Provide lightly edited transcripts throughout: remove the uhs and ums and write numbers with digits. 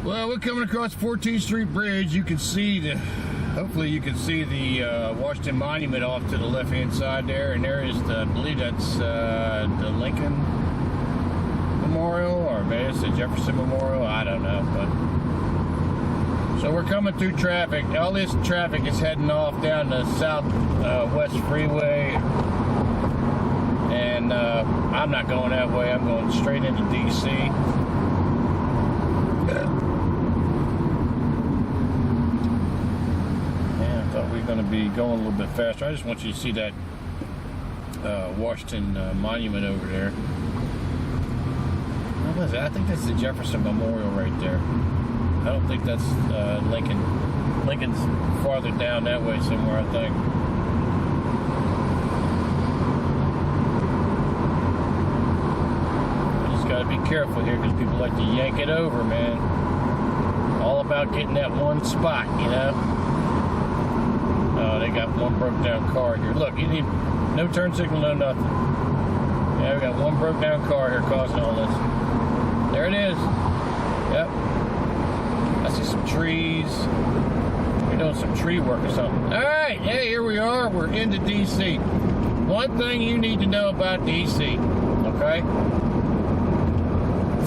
Well, we're coming across 14th Street Bridge. You can see the, hopefully you can see the Washington Monument off to the left-hand side there, and there is the, I believe that's the Lincoln Memorial, or maybe it's the Jefferson Memorial. I don't know, but so we're coming through traffic. All this traffic is heading off down the Southwest Freeway, and I'm not going that way. I'm going straight into DC. Going to be going a little bit faster. I just want you to see that Washington monument over there. What was it? I think that's the Jefferson Memorial right there. I don't think that's Lincoln. Lincoln's farther down that way somewhere, I think. I just got to be careful here because people like to yank it over, man. All about getting that one spot, you know. They got one broke down car here. Look, you need no turn signal, no nothing. Yeah, we got one broke down car here causing all this. There it is. Yep. I see some trees. We're doing some tree work or something. All right, hey, here we are. We're into DC. One thing you need to know about DC, okay?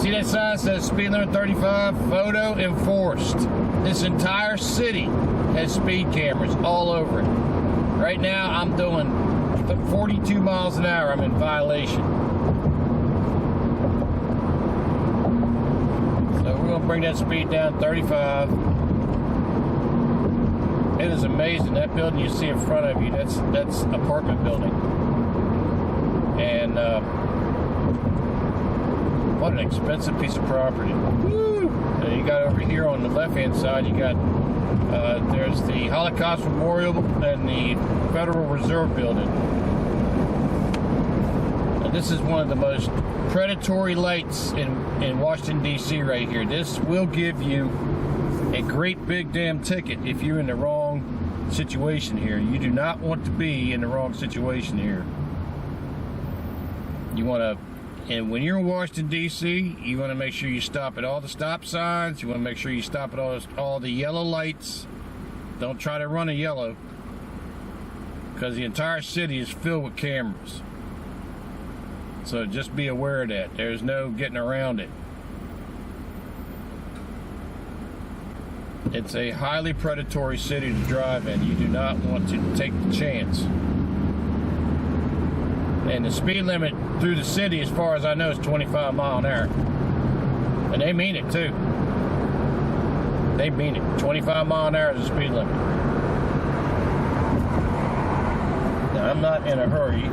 See that sign that says speed limit 35, photo enforced. This entire city has speed cameras all over it. Right now, I'm doing 42 miles an hour. I'm in violation. So we're going to bring that speed down 35. It is amazing. That building you see in front of you, that's apartment building. And what an expensive piece of property. Woo! And you got over here on the left-hand side, you got there's the Holocaust Memorial and the Federal Reserve Building. And this is one of the most predatory lights in Washington, D.C. right here. This will give you a great big damn ticket if you're in the wrong situation here. You do not want to be in the wrong situation here. You want to, and when you're in Washington, D.C., you want to make sure you stop at all the stop signs. You want to make sure you stop at all the yellow lights. Don't try to run a yellow, because the entire city is filled with cameras. So just be aware of that. There's no getting around it. It's a highly predatory city to drive in. You do not want to take the chance. And the speed limit through the city, as far as I know, is 25 miles an hour. And they mean it too. They mean it. 25 miles an hour is the speed limit. Now, I'm not in a hurry.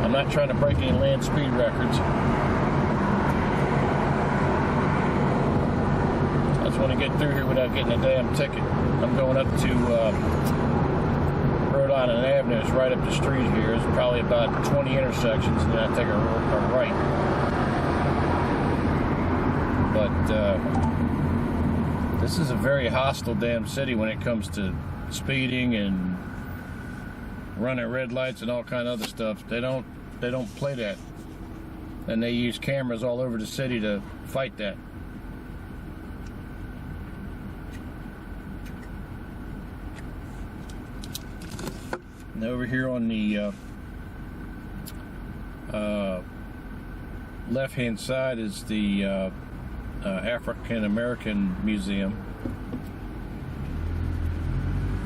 I'm not trying to break any land speed records. I just want to get through here without getting a damn ticket. I'm going up to Rhode Avenue. It's right up the street here. It's probably about 20 intersections, and then I take a right. But this is a very hostile damn city when it comes to speeding and running red lights and all kind of other stuff. They don't play that, and they use cameras all over the city to fight that. And over here on the left-hand side is the African American Museum,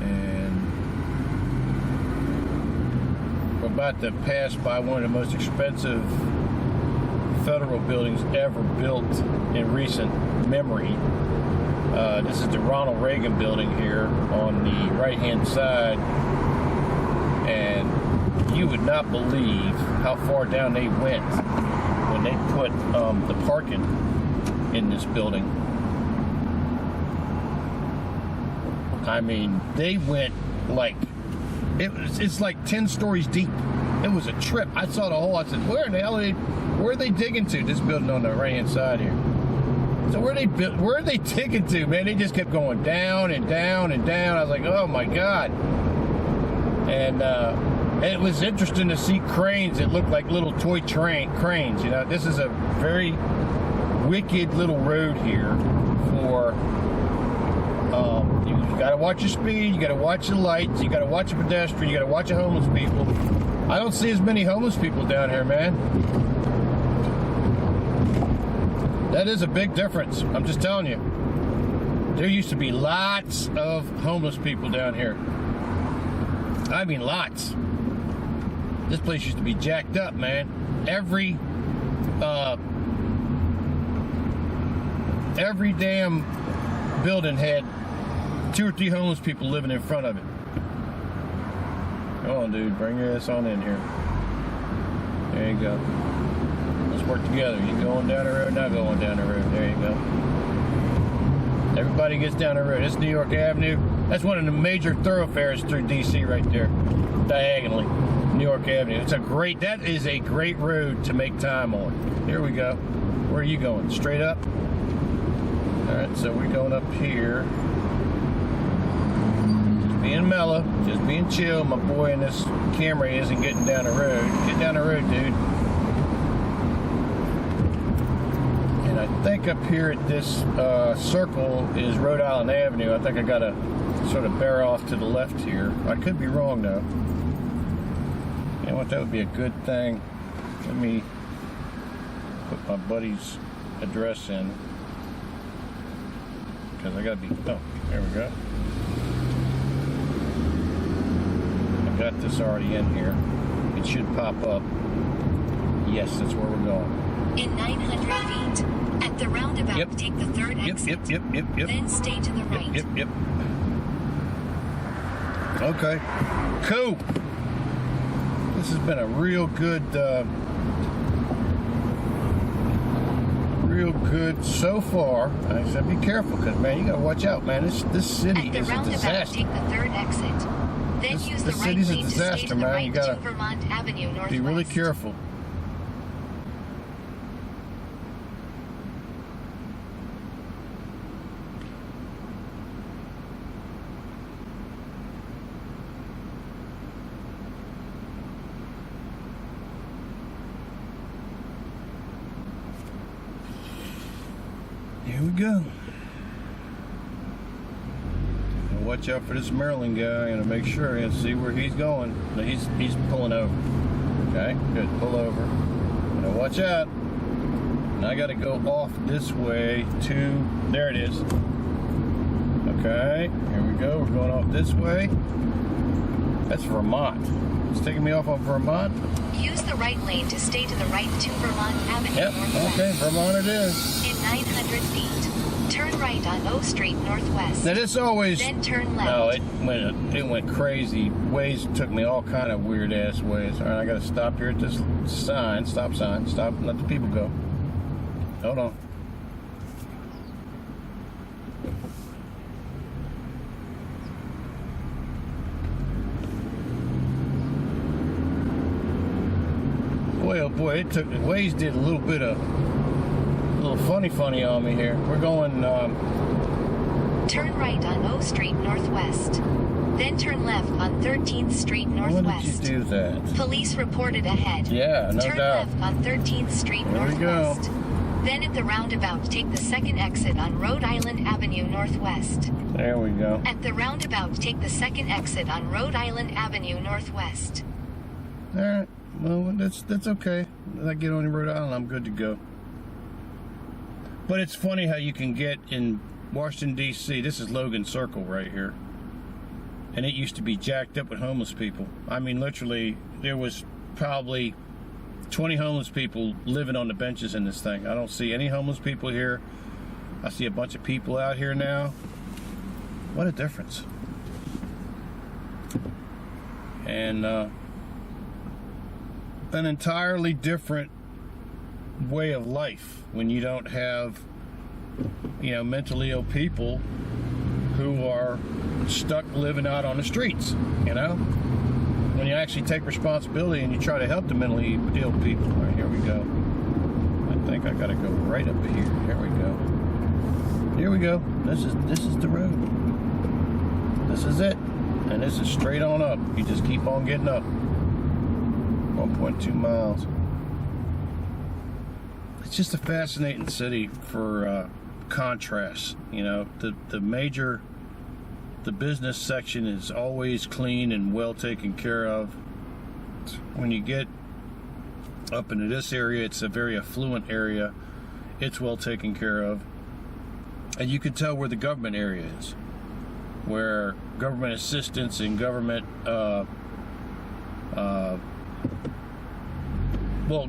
and we're about to pass by one of the most expensive federal buildings ever built in recent memory. This is the Ronald Reagan building here on the right-hand side. And you would not believe how far down they went when they put the parking in this building. I mean, they went like, it's like 10 stories deep. It was a trip. I saw the hole. I said, where in the hell where are they digging to? This building on the right hand side here. So where are they digging to, man? They just kept going down and down and down. I was like, oh my God. And it was interesting to see cranes that looked like little toy cranes. You know, this is a very wicked little road here for, you gotta watch your speed, you gotta watch the lights, you gotta watch a pedestrian, you gotta watch the homeless people. I don't see as many homeless people down here, man. That is a big difference. I'm just telling you. There used to be lots of homeless people down here. I mean, lots. This place used to be jacked up, man. Every damn building had 2 or 3 homeless people living in front of it. Come on, dude, bring your ass on in here. There you go. Let's work together. You going down the road, not going down the road. There you go. Everybody gets down the road. It's New York Avenue. That's one of the major thoroughfares through DC right there, diagonally. New York Avenue. That is a great road to make time on. Here we go. Where are you going? Straight up? All right, so we're going up here. Just being mellow, just being chill. My boy in this Camry isn't getting down the road. Get down the road, dude. And I think up here at this circle is Rhode Island Avenue. I think I gotta sort of bear off to the left here. I could be wrong though. You know what, that would be a good thing. Let me put my buddy's address in. Because I gotta be, oh, there we go. I got this already in here. It should pop up. Yes, that's where we're going. In 900 feet, at the roundabout, yep. Take the 3rd exit. Yep. Then stay to the right. Yep. Okay, cool. This has been a real good so far. I said be careful, because man, you gotta watch out, man. This city is a disaster. Take the 3rd exit. Then use the right lane to stay to the right, you gotta to Vermont Avenue Northwest. be really careful. Here we go. And watch out for this Maryland guy. I'm gonna make sure and see where he's going. No, he's pulling over. Okay, good. Pull over. Now watch out. And I gotta go off this way to. There it is. Okay, here we go. We're going off this way. That's Vermont. It's taking me off on Vermont. Use the right lane to stay to the right to Vermont Avenue Northwest. Okay, Vermont it is. In 900 feet, turn right on O Street Northwest. Now this always. Then turn left. No, it went crazy. Waze took me all kind of weird ass ways. All right, I got to stop here at this sign. Stop sign. Stop. Let the people go. Hold on. Boy, oh boy, it took. Waze did a little bit of. A little funny on me here. We're going. Turn right on O Street Northwest. Then turn left on 13th Street Northwest. When did you do that? Police reported ahead. Yeah, no turn doubt. Turn left on 13th Street there Northwest. We go. Then at the roundabout, take the 2nd exit on Rhode Island Avenue Northwest. There we go. At the roundabout, take the 2nd exit on Rhode Island Avenue Northwest. All right. Well, that's okay. When I get on Rhode Island, I'm good to go. But it's funny how you can get in Washington, D.C. This is Logan Circle right here. And it used to be jacked up with homeless people. I mean, literally, there was probably 20 homeless people living on the benches in this thing. I don't see any homeless people here. I see a bunch of people out here now. What a difference. And an entirely different way of life when you don't have, mentally ill people who are stuck living out on the streets, when you actually take responsibility and you try to help the mentally ill people. All right, here we go. I think I gotta go right up here. Here we go. Here we go. This is the road. This is it. And this is straight on up. You just keep on getting up. 1.2 miles. it's just a fascinating city for contrast. You know, the business section is always clean and well taken care of. When you get up into this area, it's a very affluent area. It's well taken care of. And you can tell where the government area is, where government assistance and government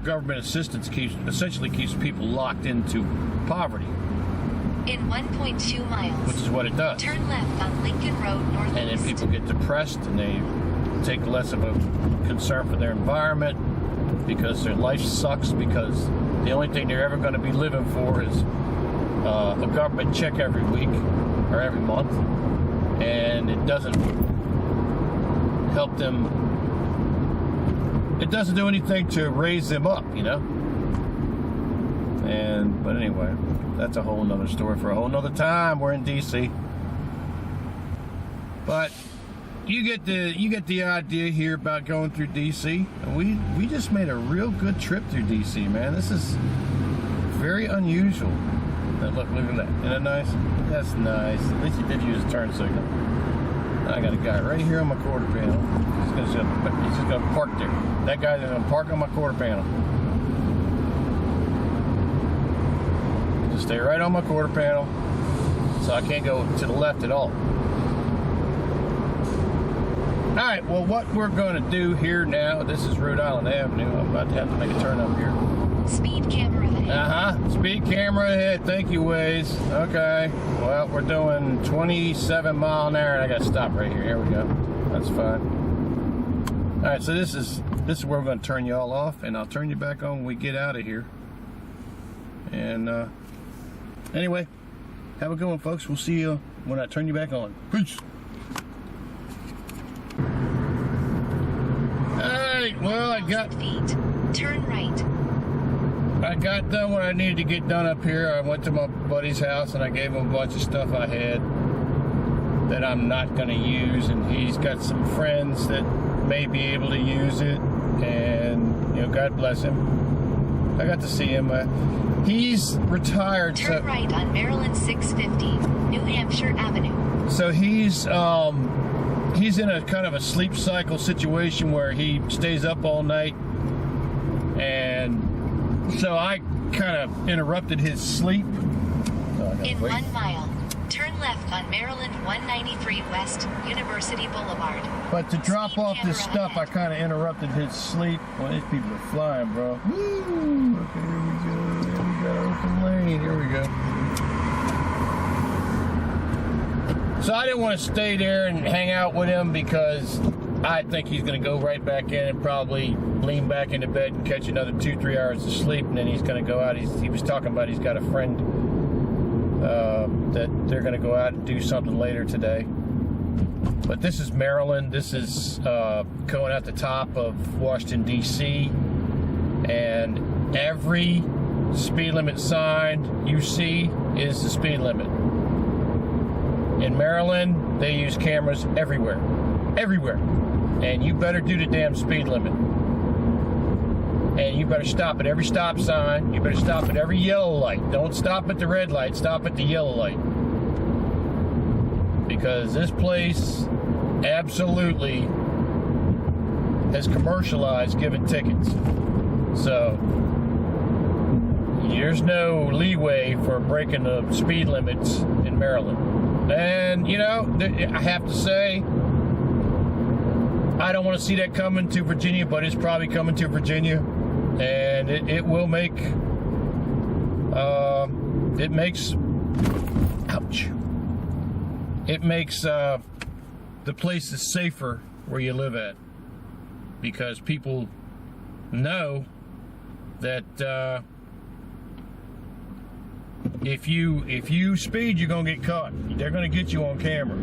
government assistance essentially keeps people locked into poverty. In 1.2 miles, which is what it does. Turn left on Lincoln Road Northeast. And then people get depressed and they take less of a concern for their environment because their life sucks, because the only thing they're ever going to be living for is a government check every week or every month, and it doesn't help them. It doesn't do anything to raise them up, you know. But anyway, that's a whole nother story for a whole nother time. We're in DC, but you get the idea here about going through DC. We just made a real good trip through DC, man. This is very unusual. Now look at that. Isn't that nice? That's nice. At least you did use a turn signal. I got a guy right here on my quarter panel. He's just gonna park there. That guy's gonna park on my quarter panel. Just stay right on my quarter panel, so I can't go to the left at all. Alright, well, what we're going to do here now, this is Rhode Island Avenue. I'm about to have to make a turn up here. Speed camera ahead. Speed camera ahead. Thank you, Waze. Okay. Well, we're doing 27 mile an hour, and I got to stop right here. Here we go. That's fine. Alright, so this is where we're going to turn you all off, and I'll turn you back on when we get out of here. And, anyway, have a good one, folks. We'll see you when I turn you back on. Peace. Alright, well, I got feet. Turn right. I got done what I needed to get done up here. I went to my buddy's house and I gave him a bunch of stuff I had that I'm not going to use, and he's got some friends that may be able to use it, and, you know, God bless him. I got to see him. He's retired. Turn right on Maryland 650, New Hampshire Avenue. So he's in a kind of a sleep cycle situation where he stays up all night, and so I kind of interrupted his sleep. In 1 mile, turn left on Maryland 193 West, University Boulevard. But to drop off this stuff, I kind of interrupted his sleep. Well, these people are flying, bro. Woo! Okay, here we go. Here we got open lane. Here we go. So I didn't want to stay there and hang out with him because I think he's going to go right back in and probably lean back into bed and catch another 2-3 hours of sleep, and then he's going to go out. He was talking about he's got a friend that they're going to go out and do something later today. But this is Maryland. This is going at the top of Washington, D.C., and every speed limit sign you see is the speed limit. In Maryland, they use cameras everywhere. Everywhere. And you better do the damn speed limit. And you better stop at every stop sign. You better stop at every yellow light. Don't stop at the red light. Stop at the yellow light. Because this place absolutely has commercialized giving tickets. So there's no leeway for breaking the speed limits in Maryland. And, you know, I have to say, I don't want to see that coming to Virginia, but it's probably coming to Virginia. And it will make, it makes, ouch. It makes the places safer where you live at. Because people know that if you speed, you're gonna get caught. They're gonna get you on camera.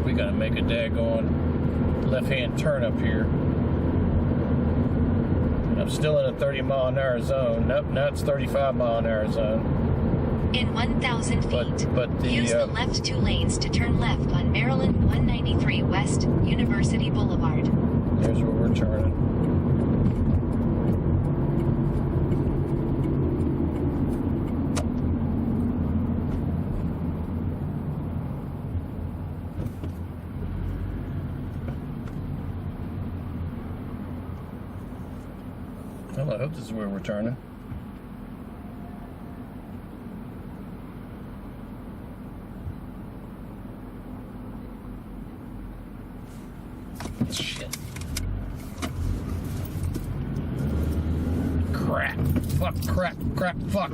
We gotta make a daggone left-hand turn up here. I'm still in a 30-mile-an-hour zone. Nope, now it's 35-mile-an-hour zone. In 1,000 feet, but use the left 2 lanes to turn left on Maryland 193 West, University Boulevard. Here's where we're turning. Well, I hope this is where we're turning. Shit. Crap. Fuck, crap, crap, fuck.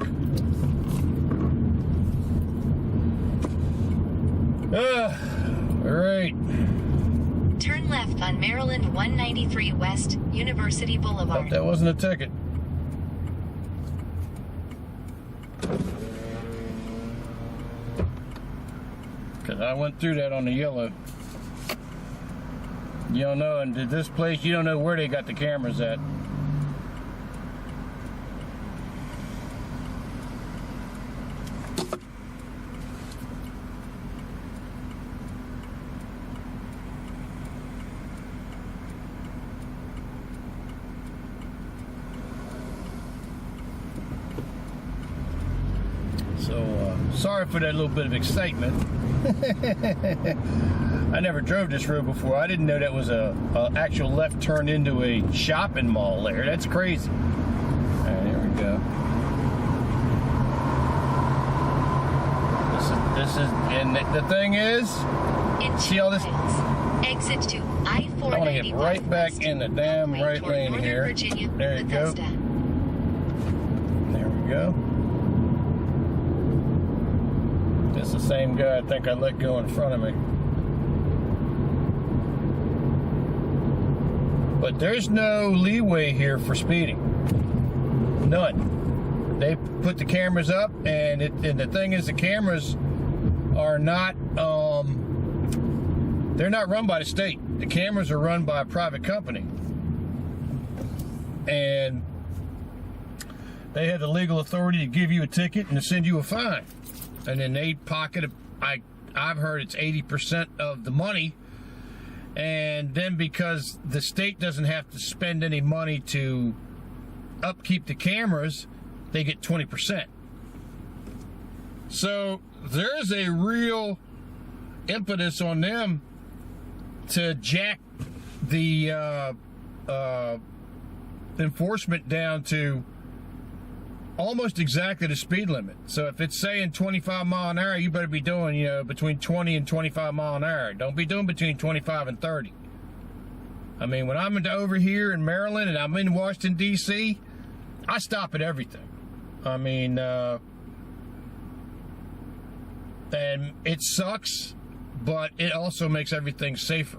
Alright. Turn left on Maryland 193 West, University Boulevard. Hope that wasn't a ticket. Because I went through that on the yellow. You don't know, and this place, you don't know where they got the cameras at. So, sorry for that little bit of excitement. I never drove this road before. I didn't know that was a actual left turn into a shopping mall there. That's crazy. All right, here we go. This is, and the thing is, In see all this? miles, exit to I-491 I want to get right back West, in the damn right toward lane Northern here. Virginia, There you go. Bethesda. There we go. That's the same guy I think I let go in front of me. But there's no leeway here for speeding. None. They put the cameras up, and the thing is, the cameras are not, they're not run by the state. The cameras are run by a private company. And they have the legal authority to give you a ticket and to send you a fine. And then they pocket, I've heard it's 80% of the money. And then because the state doesn't have to spend any money to upkeep the cameras, they get 20%. So there's a real impetus on them to jack the enforcement down to almost exactly the speed limit. So if it's saying 25 mile an hour, you better be doing, between 20 and 25 mile an hour. Don't be doing between 25 and 30. I mean, when I'm over here in Maryland and I'm in Washington, D.C., I stop at everything. I mean, and it sucks, but it also makes everything safer,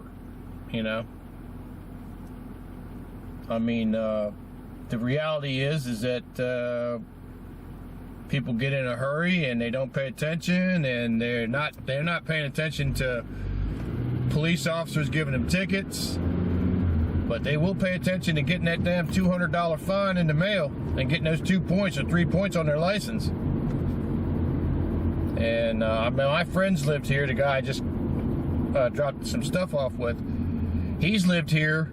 I mean, the reality is that people get in a hurry and they don't pay attention, and they're not paying attention to police officers giving them tickets, but they will pay attention to getting that damn $200 fine in the mail and getting those 2 points or 3 points on their license. And my friends lived here. The guy I just dropped some stuff off with, he's lived here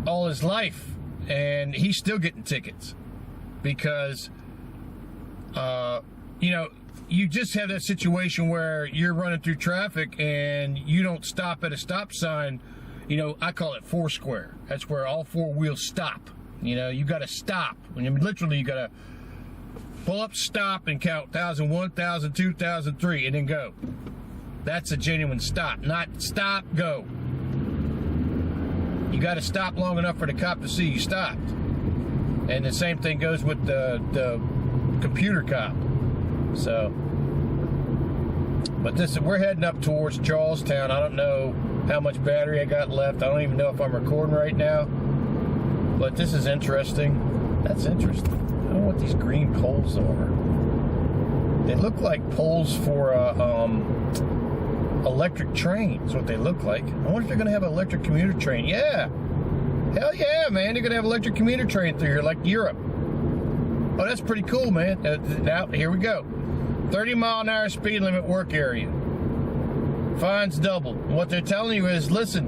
all his life, and he's still getting tickets because, you just have that situation where you're running through traffic and you don't stop at a stop sign. I call it Foursquare. That's where all four wheels stop. You got to stop. You got to pull up, stop, and count 1,001, 1,002, 1,003, and then go. That's a genuine stop, not stop, go. You got to stop long enough for the cop to see you stopped. And the same thing goes with the computer cop. So, but we're heading up towards Charlestown. I don't know how much battery I got left. I don't even know if I'm recording right now. But this is interesting. That's interesting. I don't know what these green poles are. They look like poles for electric train. That's what they look like. I wonder if they're going to have an electric commuter train. Yeah. Hell yeah, man. They're going to have an electric commuter train through here like Europe. Oh, that's pretty cool, man. Now, here we go. 30 mile an hour speed limit work area. Fines doubled. And what they're telling you is, listen,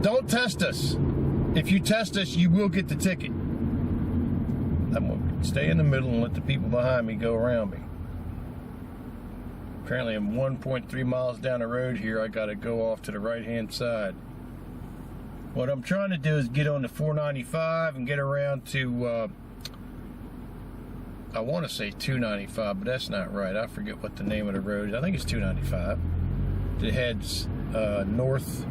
Don't test us. If you test us, you will get the ticket. I'm going to stay in the middle and let the people behind me go around me. Apparently I'm 1.3 miles down the road here. I got to go off to the right-hand side. What I'm trying to do is get on the 495 and get around to, I want to say 295, but that's not right. I forget what the name of the road is. I think it's 295. It heads north.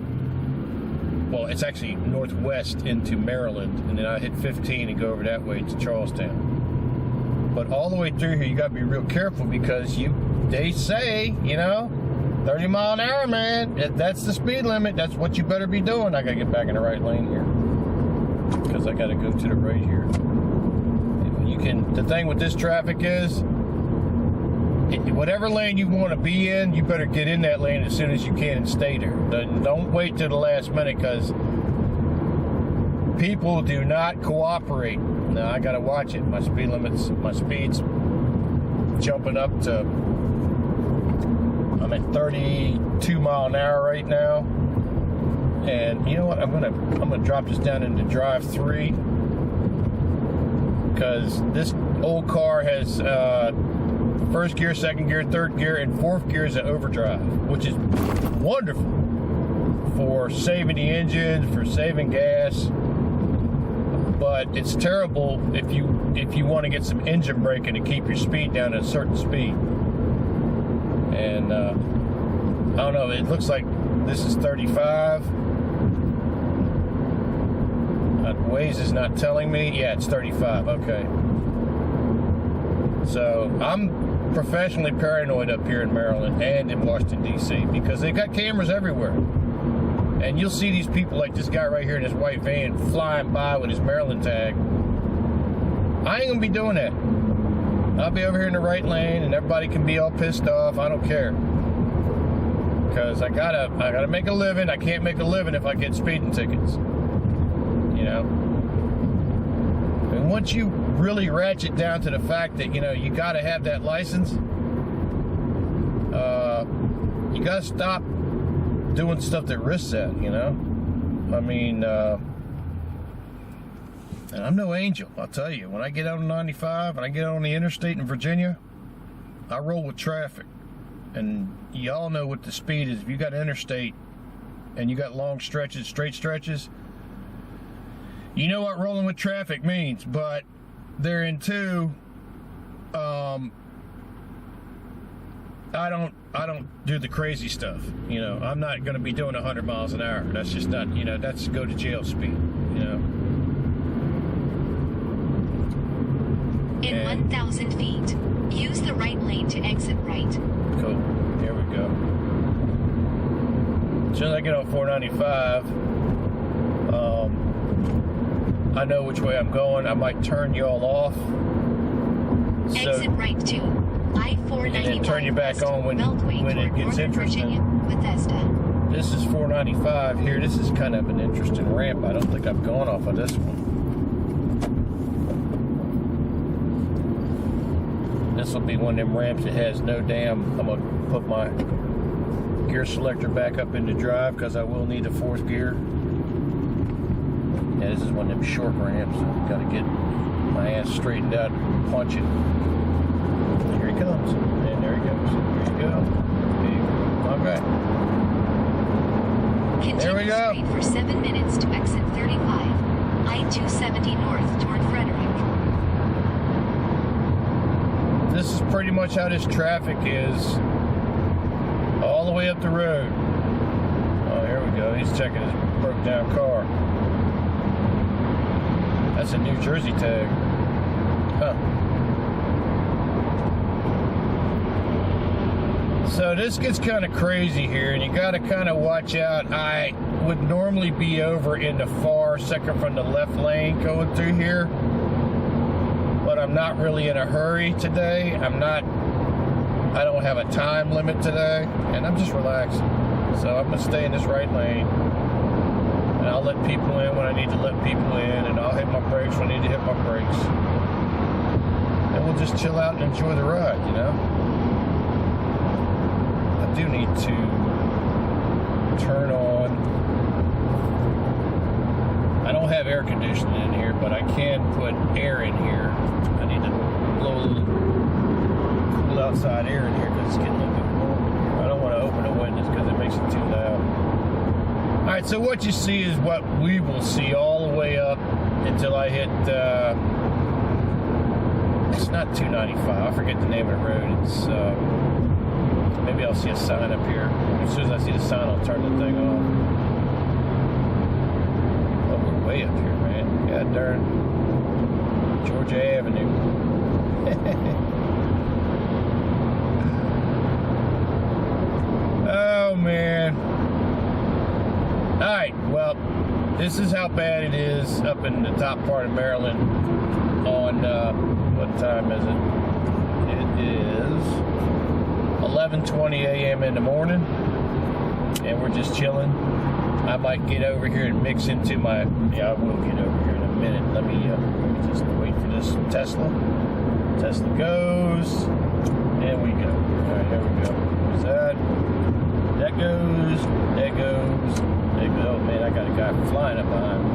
Well, it's actually northwest into Maryland, and then I hit 15 and go over that way to Charlestown. But all the way through here, you got to be real careful because they say, 30 mile an hour, man. That's the speed limit. That's what you better be doing. I got to get back in the right lane here because I got to go to the right here. The thing with this traffic is, whatever lane you want to be in, you better get in that lane as soon as you can and stay there. Don't wait till the last minute because people do not cooperate. Now I gotta watch it. My speed's jumping up to, I'm at 32 mile an hour right now. And you know what? I'm gonna drop this down into drive 3 because this old car has first gear, second gear, third gear, and fourth gear is an overdrive, which is wonderful for saving the engine, for saving gas. But it's terrible if you want to get some engine braking to keep your speed down at a certain speed. And I don't know. It looks like this is 35. Waze is not telling me. Yeah, it's 35. Okay. So I'm professionally paranoid up here in Maryland and in Washington, D.C. because they got cameras everywhere. And you'll see these people like this guy right here in this white van flying by with his Maryland tag. I ain't gonna be doing that. I'll be over here in the right lane and everybody can be all pissed off. I don't care. Because I gotta make a living. I can't make a living if I get speeding tickets. And once you really ratchet down to the fact that, you gotta have that license, you gotta stop doing stuff that risks that, I mean, and I'm no angel, I'll tell you. When I get out on 95 and I get out on the interstate in Virginia, I roll with traffic. And y'all know what the speed is. If you got interstate and you got long stretches, straight stretches, you know what rolling with traffic means. But they're in two, I don't do the crazy stuff. I'm not going to be doing 100 miles an hour. That's just not, that's go to jail speed, In 1,000 feet, use the right lane to exit right. Cool. Here we go. As soon as I get on 495, I know which way I'm going. I might turn y'all off. Exit right to I-495 and then turn you back on when it gets interesting. Bethesda. This is 495 here. This is kind of an interesting ramp. I don't think I've gone off of this one. This will be one of them ramps that has no damn. I'm going to put my gear selector back up into drive because I will need a fourth gear. Yeah, this is one of them short ramps. Got to get my ass straightened out and punch it. Here he comes. And there he goes. Here you go. Okay. There we go. Continue straight for 7 minutes to exit 35. I-270 north toward Frederick. This is pretty much how this traffic is all the way up the road. Oh, here we go. He's checking his broke down car. That's a New Jersey tag. Huh. So this gets kind of crazy here, and you got to kind of watch out. I would normally be over in the far second from the left lane going through here, but I'm not really in a hurry today. I don't have a time limit today, and I'm just relaxing. So I'm going to stay in this right lane. And I'll let people in when I need to let people in, and I'll hit my brakes when I need to hit my brakes. And we'll just chill out and enjoy the ride, I do need to turn on don't have air conditioning in here, but I can put air in here. I need to blow a little cool outside air in here because it's getting a little bit warm. I don't want to open the windows because it makes it too loud. All right, so what you see is what we will see all the way up until I hit, it's not 295, I forget the name of the road. It's, maybe I'll see a sign up here. As soon as I see the sign, I'll turn the thing off. Oh, we're way up here, man. God darn. Georgia Avenue. Oh, man. Alright, well, this is how bad it is up in the top part of Maryland on, what time is it? It is 11:20 a.m. in the morning, and we're just chilling. I might get over here and mix into my, yeah, I will get over here in a minute. Let me just wait for this Tesla. Tesla goes, and we go. All right, there we go. There's that. That goes, that goes, that goes. Oh man, I got a guy flying up behind me.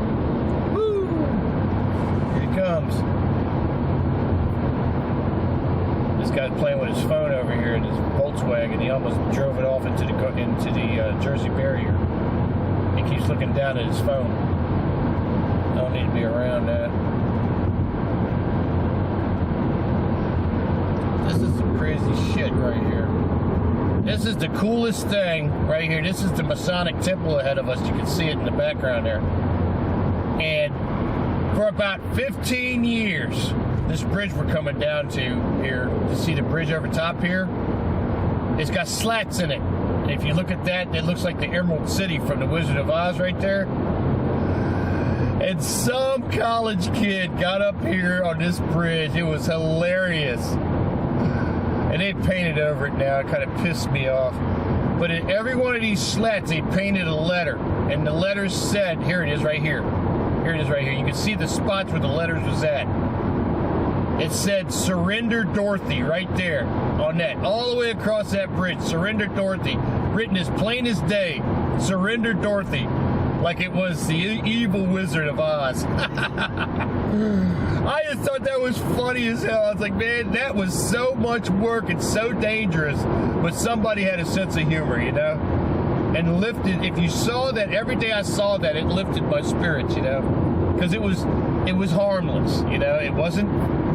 Woo! Here he comes. This guy's playing with his phone over here in his Volkswagen. He almost drove it off into the Jersey barrier. He keeps looking down at his phone. I don't need to be around that. This is some crazy shit right here. This is the coolest thing right here. This is the Masonic Temple ahead of us. You can see it in the background there. And for about 15 years, this bridge we're coming down to here, to see the bridge over top here, it's got slats in it. And if you look at that, it looks like the Emerald City from the Wizard of Oz right there. And some college kid got up here on this bridge. It was hilarious. And they painted over it now. It kind of pissed me off. But in every one of these slats, they painted a letter. And the letters said, here it is right here. Here it is right here. You can see the spots where the letters was at. It said, Surrender Dorothy, right there on that. All the way across that bridge, Surrender Dorothy. Written as plain as day, Surrender Dorothy. Like it was the evil Wizard of Oz. I just thought that was funny as hell. I was like, man, that was so much work and so dangerous. But somebody had a sense of humor, you know? And lifted, if you saw that, every day I saw that, it lifted my spirits, you know? Because it was harmless, you know? It wasn't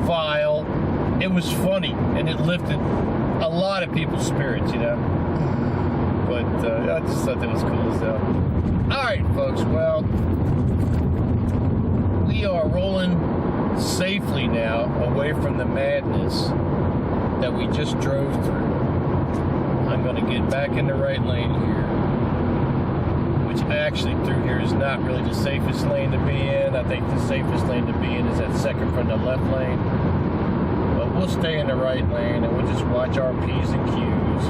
vile. It was funny. And it lifted a lot of people's spirits, you know? But I just thought that was cool as hell. All right, folks. Well, we are rolling safely now away from the madness that we just drove through. I'm going to get back in the right lane here, which actually through here is not really the safest lane to be in. I think the safest lane to be in is that second from the left lane. But we'll stay in the right lane and we'll just watch our P's and Q's.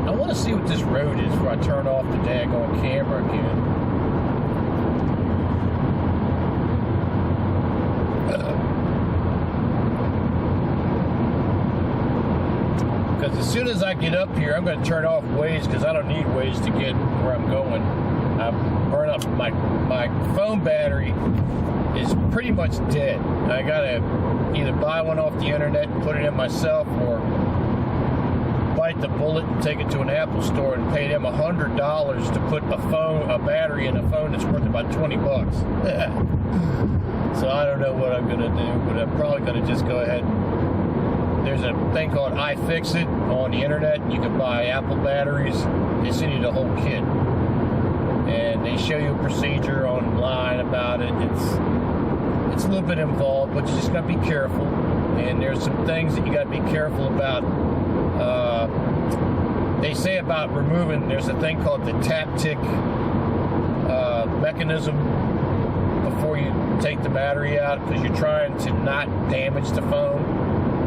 I want to see what this road is before I turn off the daggone camera again. Because as soon as I get up here, I'm going to turn off Waze because I don't need Waze to get where I'm going. I burn up my phone battery is pretty much dead. I got to either buy one off the internet and put it in myself, or bite the bullet and take it to an Apple store and pay them $100 to put a battery in a phone that's worth about $20. So I don't know what I'm going to do, but I'm probably going to just go ahead. There's a thing called iFixit on the internet. You can buy Apple batteries. They send you the whole kit. And they show you a procedure online about it. It's a little bit involved, but you just got to be careful. And there's some things that you got to be careful about. They say about removing, there's a thing called the tap-tick mechanism before you take the battery out, because you're trying to not damage the phone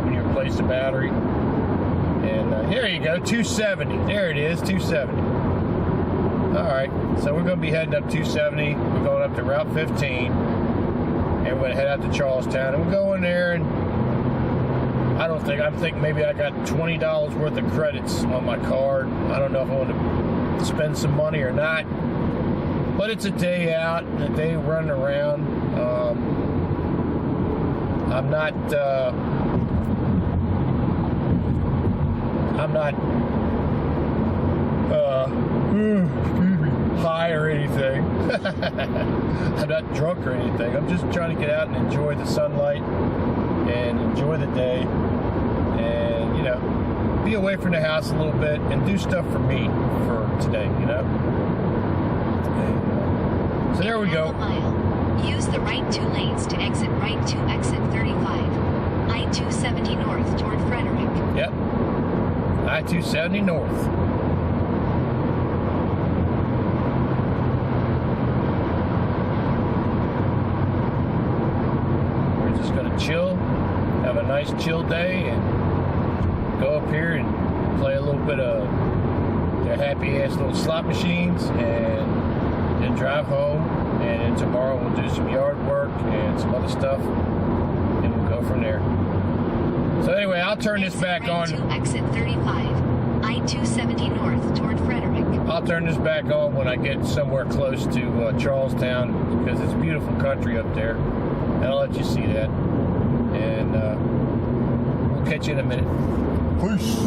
when you replace the battery. And here you go, 270. There it is, 270. All right, so we're going to be heading up 270. We're going up to Route 15, and we're going to head out to Charlestown, and we'll go in there, and I think maybe I got $20 worth of credits on my card. I don't know if I want to spend some money or not. But it's a day out, a day running around. I'm not high or anything. I'm not drunk or anything. I'm just trying to get out and enjoy the sunlight and enjoy the day and, you know, be away from the house a little bit and do stuff for me for today, you know. So there we go. Use the right 2 lanes to exit right to exit 35. I-270 north toward Frederick. Yep. I-270 north. We're just going to chill, have a nice chill day, and go up here and play a little bit of their happy-ass little slot machines, and then drive home. And then tomorrow we'll do some yard work and some other stuff, and we'll go from there. So anyway, I'll turn this back on. To exit 35, I-270 north toward Frederick. I'll turn this back on when I get somewhere close to Charlestown, because it's beautiful country up there. And I'll let you see that. And we'll catch you in a minute. Peace.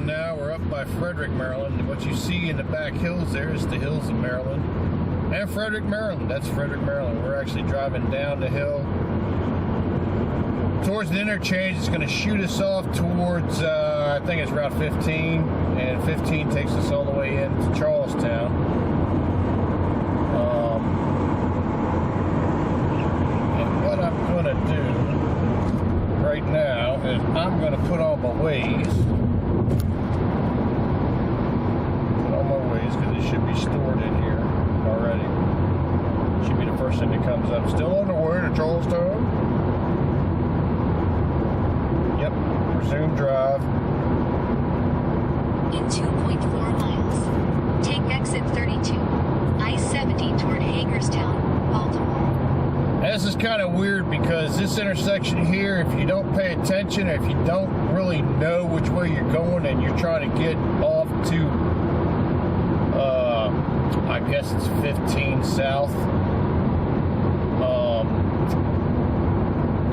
Now we're up by Frederick, Maryland. What you see in the back hills there is the hills of Maryland. And Frederick, Maryland. That's Frederick, Maryland. We're actually driving down the hill towards the interchange. It's going to shoot us off towards, I think it's Route 15. And 15 takes us all the way into Charlestown. And what I'm going to do right now is I'm going to put on my Waze. Because it should be stored in here already. Should be the first thing that comes up. Still on the way to Charlestown. Yep. Resume drive. In 2.4 miles, take exit 32, I-70 toward Hagerstown, Baltimore. This is kind of weird because this intersection here, if you don't pay attention, or if you don't really know which way you're going and you're trying to get off to I guess it's 15 south.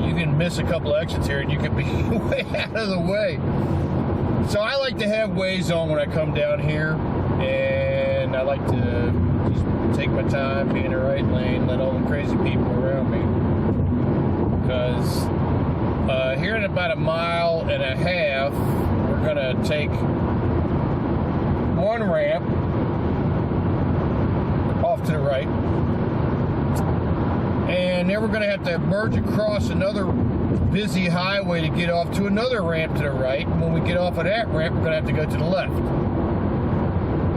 You can miss a couple exits here and you can be way out of the way. So I like to have Waze on when I come down here, and I like to just take my time, be in the right lane, let all the crazy people around me. Because here in about a mile and a half, we're going to take one ramp off to the right, and then we're going to have to merge across another busy highway to get off to another ramp to the right. And when we get off of that ramp, we're going to have to go to the left.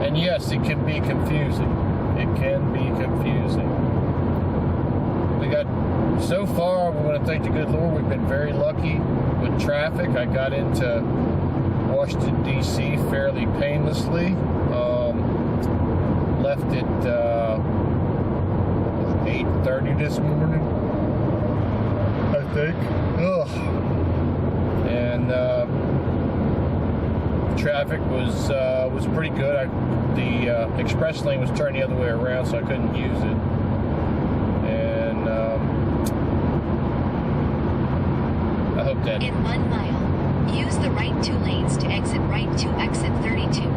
And yes, it can be confusing. It can be confusing. We got, so far, we want to thank the good Lord, we've been very lucky with traffic. I got into Washington, D.C. fairly painlessly. Left at 8:30 this morning, I think. Ugh. And traffic was pretty good. The express lane was turned the other way around, so I couldn't use it. And I hope that. In 1 mile, use the right 2 lanes to exit right to exit 32.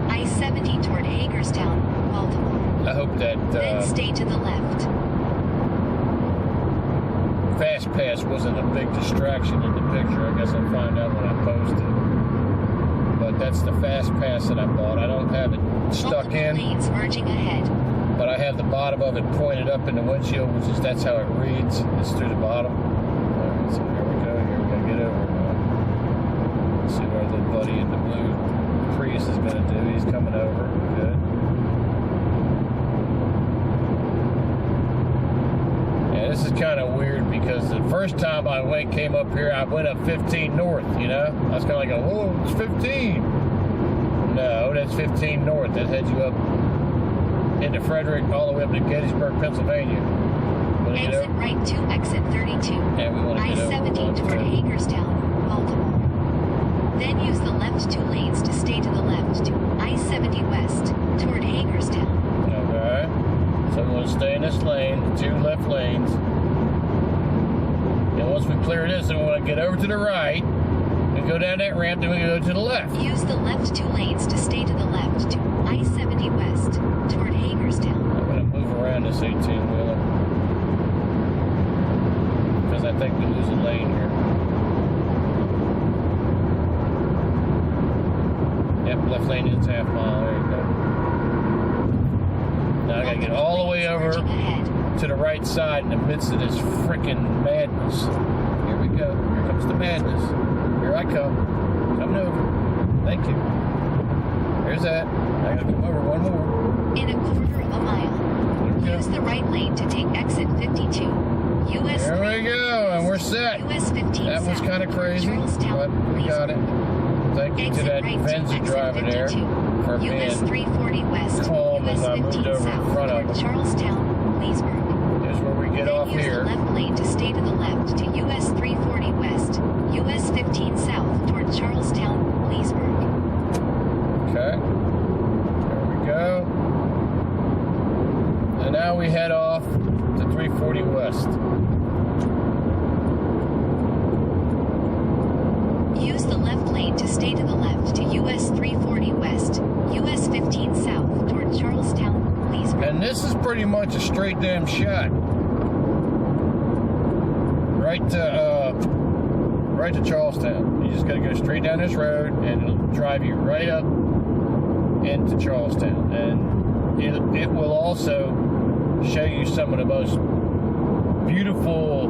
I-70 toward Hagerstown, Baltimore. I hope that then stay to the left. Fast Pass wasn't a big distraction in the picture. I guess I'll find out when I post it. But that's the Fast Pass that I bought. I don't have it stuck in. Lanes merging ahead. But I have the bottom of it pointed up in the windshield, which is, that's how it reads. It's through the bottom. Alright, so here we go. Here we're going to get over now. Let's see what our little buddy in the blue Prius is going to do. He's coming over. Good. Yeah, this is kind of weird because the first time I came up here, I went up 15 north, you know? I was kind of like, oh, it's 15. No, that's 15 north. That heads you up into Frederick all the way up to Gettysburg, Pennsylvania. Exit right to exit 32. And we want to get I-70 toward Hagerstown. Baltimore. Then use the left 2 lanes to stay to the left to I-70 West toward Hagerstown. Okay. So we're going to stay in this lane, 2 left lanes. And once we clear this, then we want to get over to the right. We go down that ramp, then we go to the left. Use the left 2 lanes to stay to the left to I-70 West toward Hagerstown. I'm going to move around this 18-wheeler. Because I think we lose a lane here. Yep, left lane is half mile. There you go. Now I got to get all the way over to the right side in the midst of this freaking madness. Here we go. Here comes the madness. Here I come. Coming over. Thank you. There's that. I gotta come over one more. In a quarter of a mile, use the right lane to take exit 52. US There we go, and we're set. US 15 That was kind of crazy, but we got it. Thank you to that Venza driver there for being US 340 West, calm as US I moved 15 over in South front of toward him. Charlestown, Leesburg. Here's where we get off Use here. the left lane to stay to the left to US 340 West, US 15 South toward Charlestown, Leesburg. Okay. There we go. And now we head off to 340 West. Use the left lane to stay to the left to US 340 West, US 15 South toward Charlestown, Leesburg. And this is pretty much a straight damn shot. Right to Charlestown. You just gotta go straight down this road and it'll drive you right up into Charlestown. And it will also show you some of the most beautiful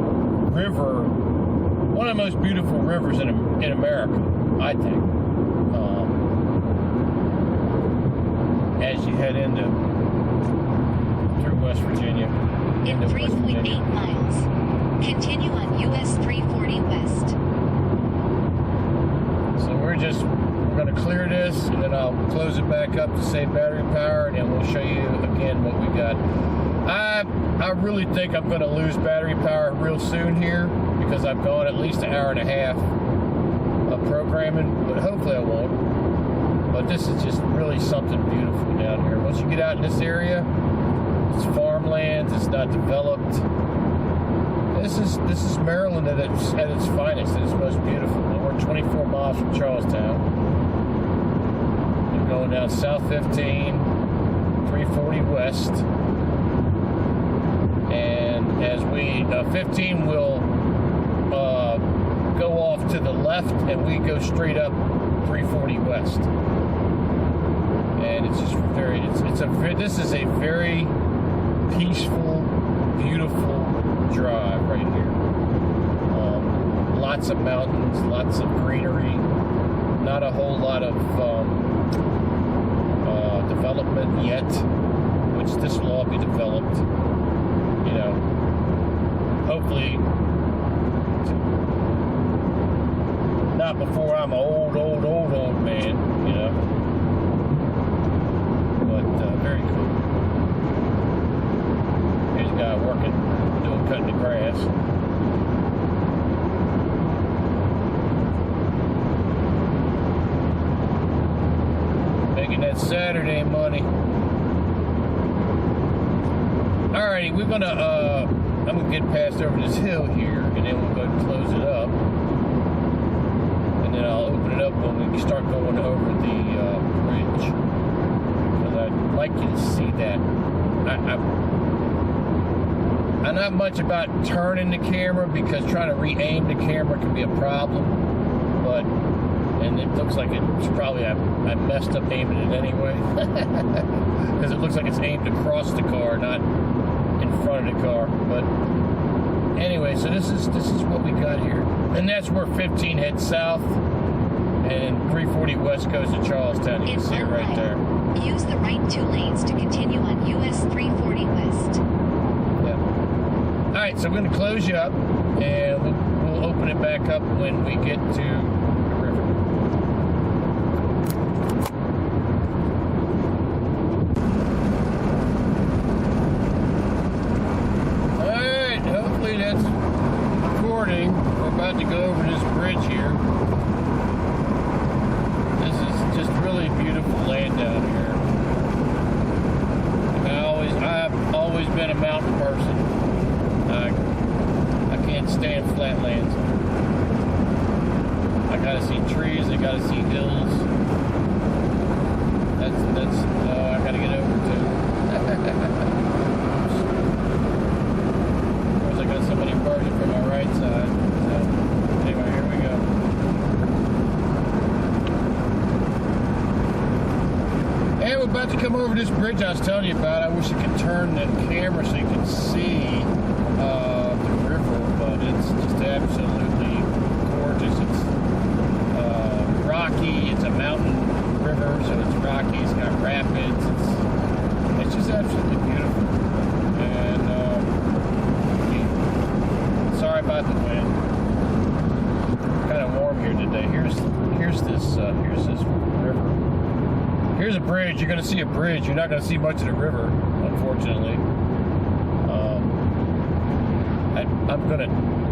one of the most beautiful rivers in America, I think. As you head through West Virginia. In 3.8 miles, continue on US 340 West. So we're going to clear this, and then I'll close it back up to save battery power, and then we'll show you again what we got. I really think I'm going to lose battery power real soon here, because I've gone at least an hour and a half of programming, but hopefully I won't. But this is just really something beautiful down here. Once you get out in this area, it's farmlands, it's not developed. This is Maryland at its finest, at its most beautiful. And we're 24 miles from Charlestown. We're going down South 15, 340 West. And as 15 will go off to the left, and we go straight up 340 West. And it's just this is a very peaceful, beautiful drive right here. Lots of mountains, lots of greenery, not a whole lot of development yet, which this will all be developed. You know, hopefully not before I'm an old man, you know. But very cool. Here's a guy cutting the grass. Making that Saturday money. Alrighty, I'm gonna get past over this hill here, and then we'll go and close it up. And then I'll open it up when we start going over the bridge. Because I'd like you to see that. I'm not much about turning the camera, because trying to re-aim the camera can be a problem. And it looks like it's probably, I messed up aiming it anyway. Because it looks like it's aimed across the car, not in front of the car. But anyway, so this is what we got here. And that's where 15 heads south, and 340 West goes to Charlestown. You can see it right there. Use the right 2 lanes to continue on US 340 West. Yeah. Alright, so I'm going to close you up, and we'll open it back up when we get to the river. Alright, hopefully that's recording. We're about to go over this bridge here. about to come over this bridge I was telling you about. I wish I could turn the camera so you could see the river, but it's just absolutely gorgeous. It's rocky. It's a mountain river, so it's rocky. It's got rapids. It's just absolutely beautiful. And sorry about the wind. Kind of warm here today. Here's this river. Here's a bridge. You're going to see a bridge. You're not going to see much of the river, unfortunately.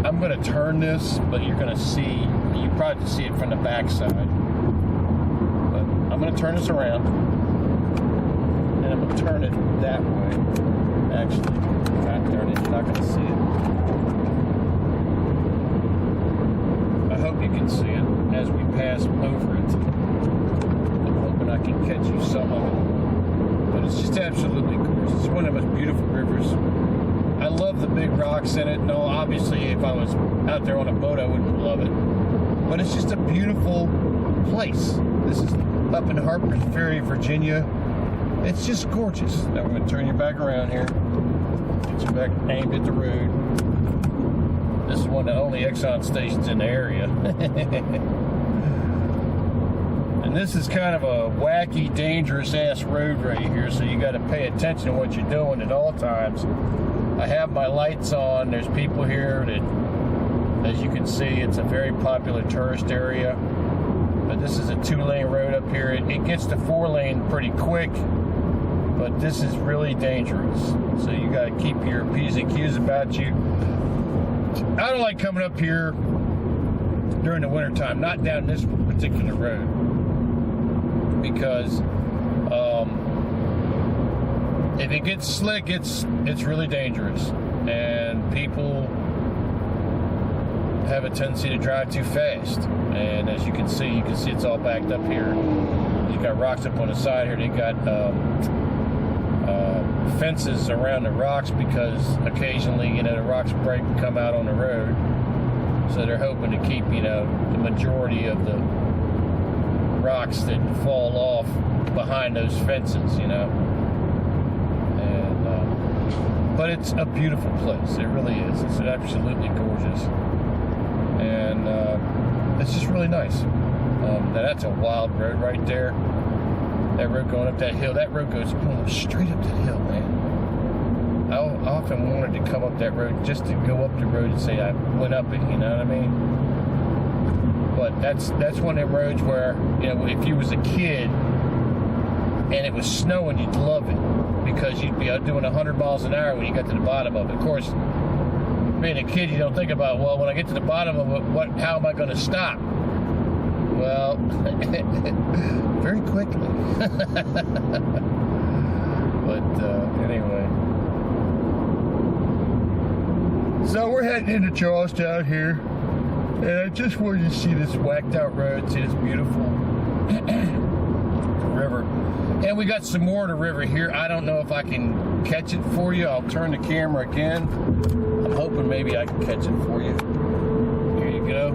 I'm gonna turn this, but you're gonna see. You probably see it from the back side. But I'm gonna turn this around, and I'm gonna turn it that way. Actually, if I turn it, you're not gonna see it. I hope you can see it as we pass over it. I'm hoping I can catch you some of it. But it's just absolutely gorgeous. It's one of the most beautiful rivers. I love the big rocks in it. No, obviously, if I was out there on a boat, I wouldn't love it. But it's just a beautiful place. This is up in Harper's Ferry, Virginia. It's just gorgeous. Now we're going to turn you back around here. Get you back aimed at the road. This is one of the only Exxon stations in the area. And this is kind of a wacky, dangerous-ass road right here, so you got to pay attention to what you're doing at all times. I have my lights on. There's people here that, as you can see, it's a very popular tourist area. But this is a 2-lane road up here. It gets to 4-lane pretty quick, but this is really dangerous. So you got to keep your P's and Q's about you. I don't like coming up here during the wintertime, not down this particular road, because if it gets slick, it's really dangerous, and people have a tendency to drive too fast. And as you can see it's all backed up here. You got rocks up on the side here. They got fences around the rocks because occasionally, the rocks break and come out on the road. So they're hoping to keep, the majority of the rocks that fall off behind those fences, But it's a beautiful place. It really is. It's absolutely gorgeous. And it's just really nice. Now that's a wild road right there. That road going up that hill. That road goes straight up that hill, man. I often wanted to come up that road just to go up the road and say I went up it, you know what I mean? But that's one of them roads where, if you was a kid and it was snowing, you'd love it. Because you'd be doing 100 miles an hour when you got to the bottom of it. Of course, being a kid, you don't think about, well, when I get to the bottom of it, how am I going to stop? Well, very quickly. But anyway. So we're heading into Charlestown here. And I just wanted to see this whacked out road, see this beautiful river. And we got some more of the river here. I don't know if I can catch it for you. I'll turn the camera again. I'm hoping maybe I can catch it for you. Here you go.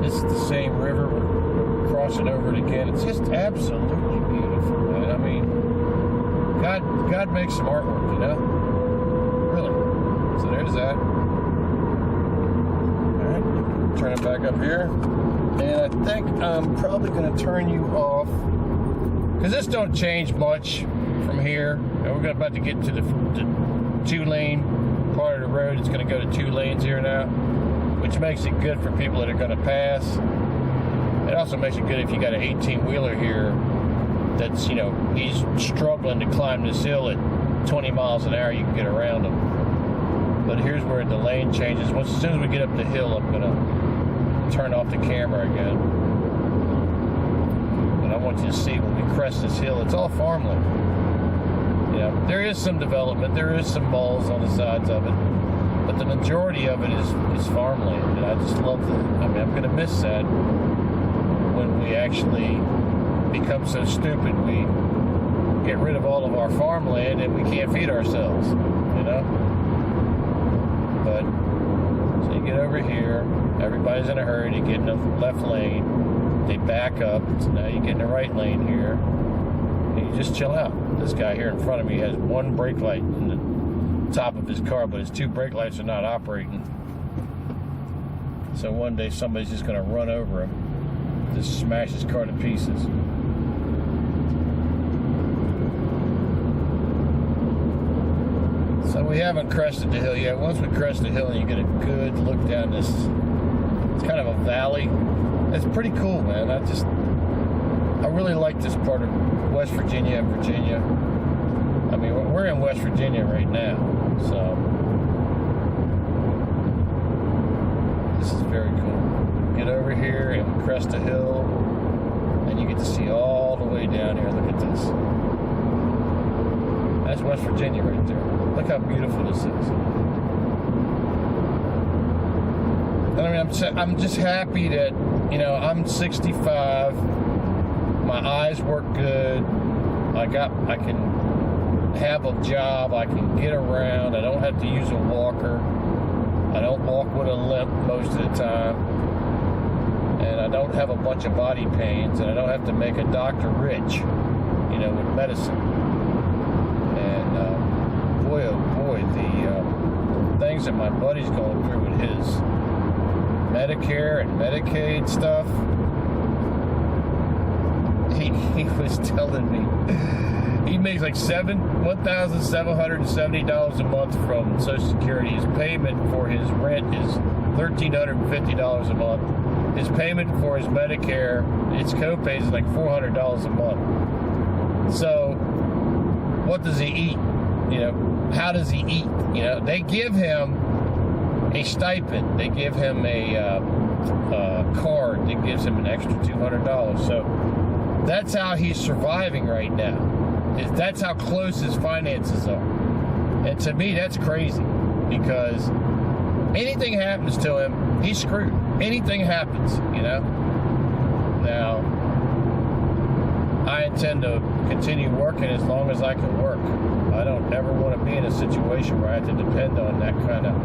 This is the same river. We're crossing over it again. It's just absolutely beautiful, man. I mean, God makes some artwork, Really. So there's that. All right. Turn it back up here. And I think I'm probably going to turn you off, because this don't change much from here. And we're about to get to the 2-lane part of the road. It's going to go to 2 lanes here now, which makes it good for people that are going to pass. It also makes it good if you got an 18-wheeler here that's, he's struggling to climb this hill at 20 miles an hour. You can get around him. But here's where the lane changes. As soon as we get up the hill, I'm going to turn off the camera again. I want you to see when we crest this hill, it's all farmland. There is some development, there is some malls on the sides of it, but the majority of it is farmland. And I just love I'm going to miss that when we actually become so stupid we get rid of all of our farmland and we can't feed ourselves, But, so you get over here, everybody's in a hurry to get in the left lane. They back up, so now you get in the right lane here. and you just chill out. This guy here in front of me has one brake light in the top of his car, but his two brake lights are not operating. So one day somebody's just going to run over him, just smash his car to pieces. So we haven't crested the hill yet. Once we crest the hill and you get a good look down this, it's kind of a valley. It's pretty cool, man. I really like this part of West Virginia and Virginia. I mean, we're in West Virginia right now, so this is very cool. Get over here and we crest a hill, and you get to see all the way down here. Look at this. That's West Virginia right there. Look how beautiful this is. And I mean, I'm just happy that, you know, I'm 65. My eyes work good. I can have a job. I can get around. I don't have to use a walker. I don't walk with a limp most of the time. And I don't have a bunch of body pains. And I don't have to make a doctor rich, you know, with medicine. And boy, oh boy, the things that my buddy's going through with his Medicare and Medicaid stuff. He was telling me he makes like $1,770 a month from Social Security. His payment for his rent is $1,350 a month. His payment for his Medicare, its copay is like $400 a month. So, what does he eat? You know, how does he eat? You know, they give him a stipend. They give him a card that gives him an extra $200. So that's how he's surviving right now. That's how close his finances are. And to me, that's crazy, because anything happens to him, he's screwed. Anything happens, you know. Now, I intend to continue working as long as I can work. I don't ever want to be in a situation where I have to depend on that kind of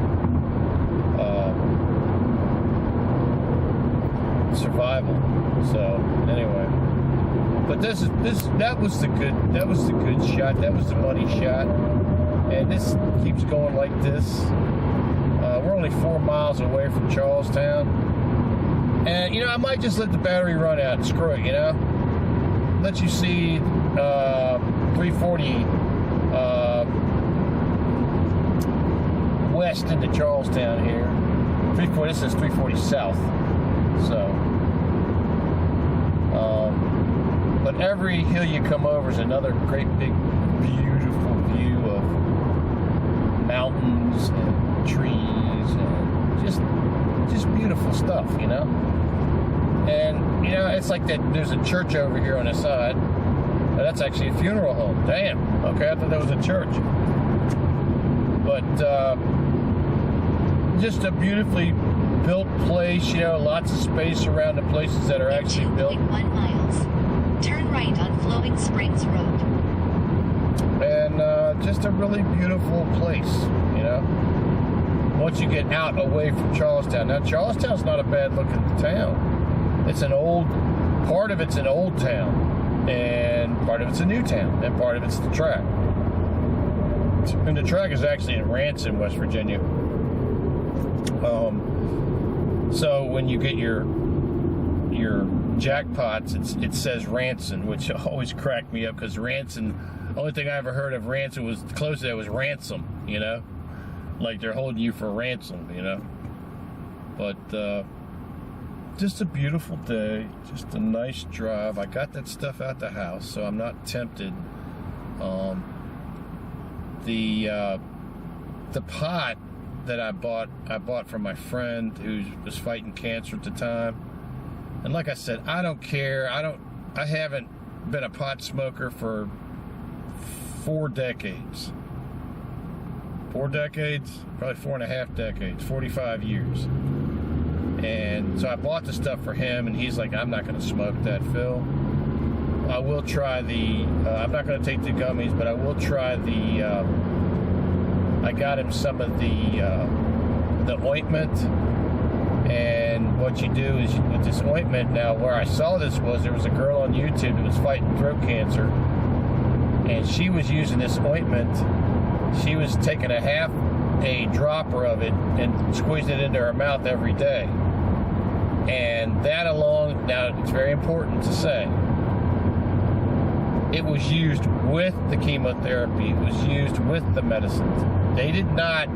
survival. So anyway, but that was the good shot. That was the money shot, and this keeps going like this. We're only 4 miles away from Charlestown, and you know, I might just let the battery run out. Screw it, you know. Let you see 340 west into Charlestown here. 340. This is 340 south. So, but every hill you come over is another great big beautiful view of mountains and trees and just beautiful stuff, you know. And you know, it's like that. There's a church over here on the side. That's actually a funeral home. Damn. Okay, I thought that was a church. But just a beautifully built place, you know, lots of space around the places that are actually built. 2.1 miles. Turn right on Flowing Springs Road. And just a really beautiful place, you know. Once you get out away from Charlestown. Now, Charlestown's not a bad looking town. It's an old, part of it's an old town, and part of it's a new town, and part of it's the track. And the track is actually in Ranson, West Virginia. So when you get your jackpots, it says Ranson, which always cracked me up, because Ranson, the only thing I ever heard of Ranson was close to that was ransom, you know, like they're holding you for ransom, you know. But just a beautiful day, just a nice drive. I got that stuff out the house, so I'm not tempted. The pot that I bought from my friend who was fighting cancer at the time. And like I said, I don't care. I haven't been a pot smoker for 4 decades. 4 decades? Probably 4.5 decades, 45 years. And so I bought the stuff for him, and he's like, I'm not going to smoke that, Phil. I will try I'm not going to take the gummies, but I will try I got him some of the ointment. And what you do is, with this ointment now, where I saw this was, there was a girl on YouTube that was fighting throat cancer, and she was using this ointment. She was taking a dropper of it and squeezing it into her mouth every day. And that alone, now it's very important to say, it was used with the chemotherapy. It was used with the medicines. They did not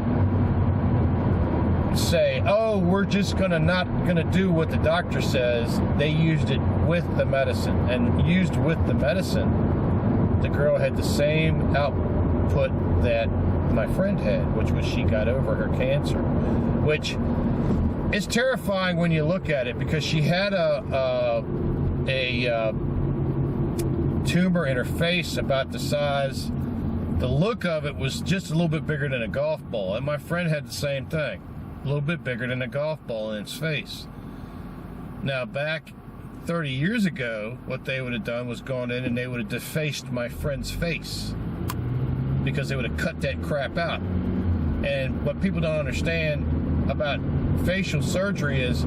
say, oh, we're just not gonna do what the doctor says. They used it with the medicine, and used with the medicine, the girl had the same output that my friend had, which was she got over her cancer, which is terrifying when you look at it, because she had a tumor in her face about the size, the look of it was just a little bit bigger than a golf ball, and my friend had the same thing, a little bit bigger than a golf ball in its face. Now back 30 years ago, what they would have done was gone in and they would have defaced my friend's face, because they would have cut that crap out. And what people don't understand about facial surgery is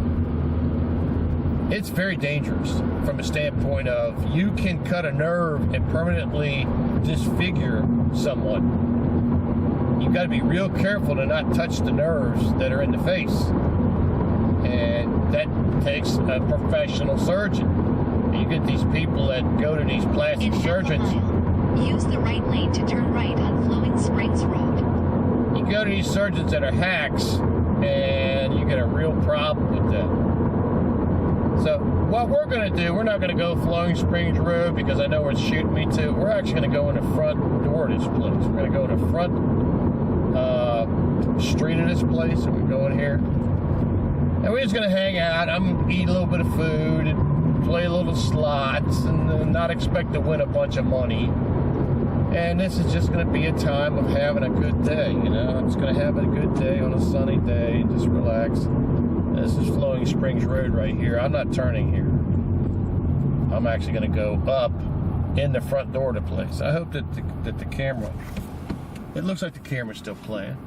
it's very dangerous from a standpoint of you can cut a nerve and permanently disfigure someone. You've got to be real careful to not touch the nerves that are in the face. And that takes a professional surgeon. You get these people that go to these plastic surgeons. Use the right lane to turn right on Flowing Springs Road. You go to these surgeons that are hacks, and you get a real problem with them. So what we're going to do, we're not going to go Flowing Springs Road because I know where it's shooting me to. We're actually going to go in the front door of this place. We're going to go in the front street of this place, and we're going here. And we're just going to hang out. I'm going to eat a little bit of food and play a little slots and not expect to win a bunch of money. And this is just going to be a time of having a good day, you know. I'm just going to have a good day on a sunny day and just relax. This is Flowing Springs Road right here. I'm not turning here. I'm actually going to go up in the front door of the place. I hope that the camera, it looks like the camera's still playing.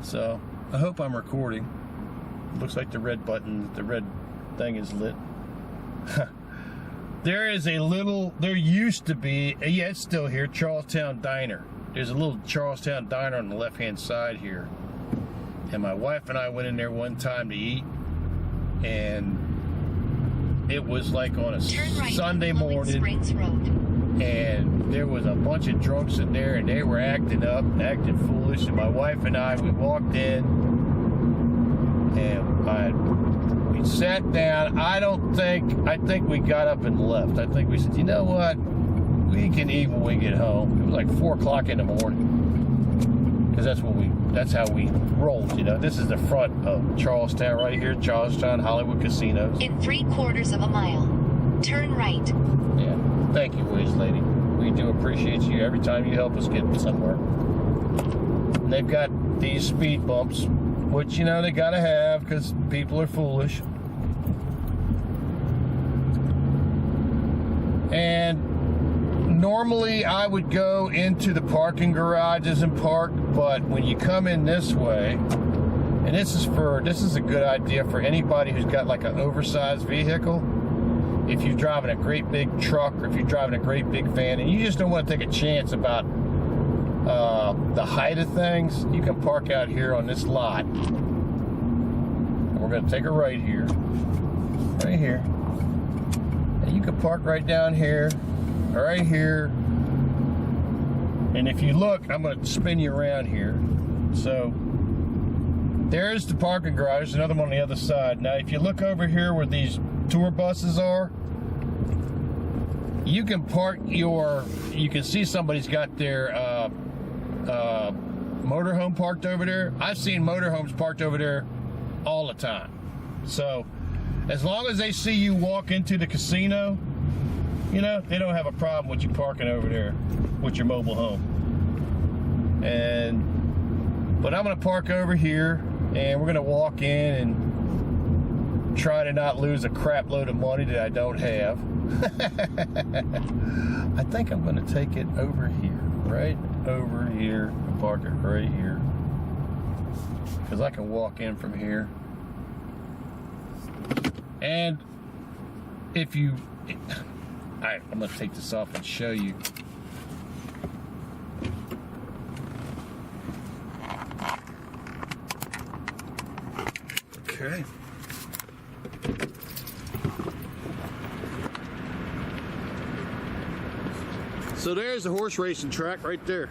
So I hope I'm recording. It looks like the red button, the red thing is lit. There used to be, yeah, it's still here, Charlestown Diner. There's a little Charlestown Diner on the left-hand side here. And my wife and I went in there one time to eat, and it was like on a Sunday morning, and there was a bunch of drunks in there, and they were acting up, acting foolish, and my wife and I, we walked in, and we sat down. I think we got up and left. I think we said, you know what, we can eat when we get home. It was like 4 o'clock in the morning, because that's how we rolled, you know. This is the front of Charlestown right here, Charlestown Hollywood Casinos. In 3/4 of a mile, turn right. Yeah, thank you, Wiz Lady. We do appreciate you every time you help us get somewhere. And they've got these speed bumps, which, you know, they gotta have because people are foolish. And normally I would go into the parking garages and park, but when you come in this way, and this is a good idea for anybody who's got like an oversized vehicle. If you're driving a great big truck, or if you're driving a great big van, and you just don't want to take a chance about the height of things, you can park out here on this lot. And we're going to take a right here, right here. And you can park right down here, right here. And if you look, I'm going to spin you around here. So there's the parking garage. There's another one on the other side. Now, if you look over here where these tour buses are, you can park you can see somebody's got their motorhome parked over there. I've seen motorhomes parked over there all the time. So as long as they see you walk into the casino, you know, they don't have a problem with you parking over there with your mobile home. But I'm gonna park over here, and we're gonna walk in and try to not lose a crap load of money that I don't have. I think I'm gonna take it over here, right over here, and park it right here, because I can walk in from here. And if you, I'm gonna take this off and show you. Okay. So there's the horse racing track right there.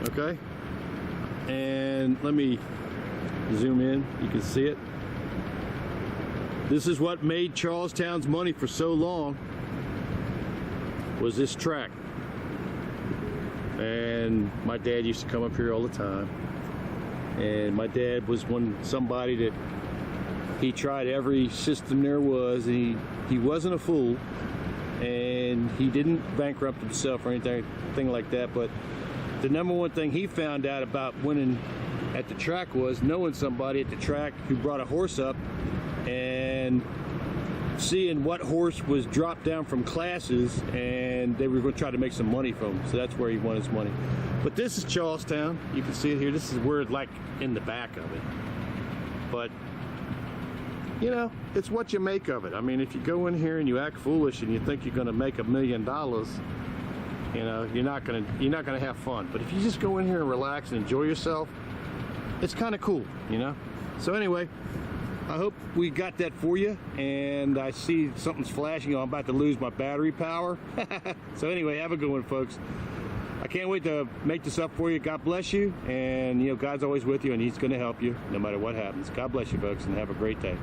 Okay. And let me zoom in. You can see it. This is what made Charlestown's money for so long, was this track. And my dad used to come up here all the time. And my dad was somebody that he tried every system there was, and he wasn't a fool, and he didn't bankrupt himself or anything like that. But the number one thing he found out about winning at the track was knowing somebody at the track who brought a horse up and seeing what horse was dropped down from classes, and they were going to try to make some money from him. So that's where he won his money. But this is Charlestown. You can see it here. This is where, like, in the back of it. But you know, it's what you make of it. I mean, if you go in here and you act foolish and you think you're going to make $1 million, you know, you're not going to have fun. But if you just go in here and relax and enjoy yourself, it's kind of cool, you know. So anyway, I hope we got that for you. And I see something's flashing. I'm about to lose my battery power. So anyway, have a good one, folks. I can't wait to make this up for you. God bless you. And, you know, God's always with you, and He's going to help you no matter what happens. God bless you, folks, and have a great day.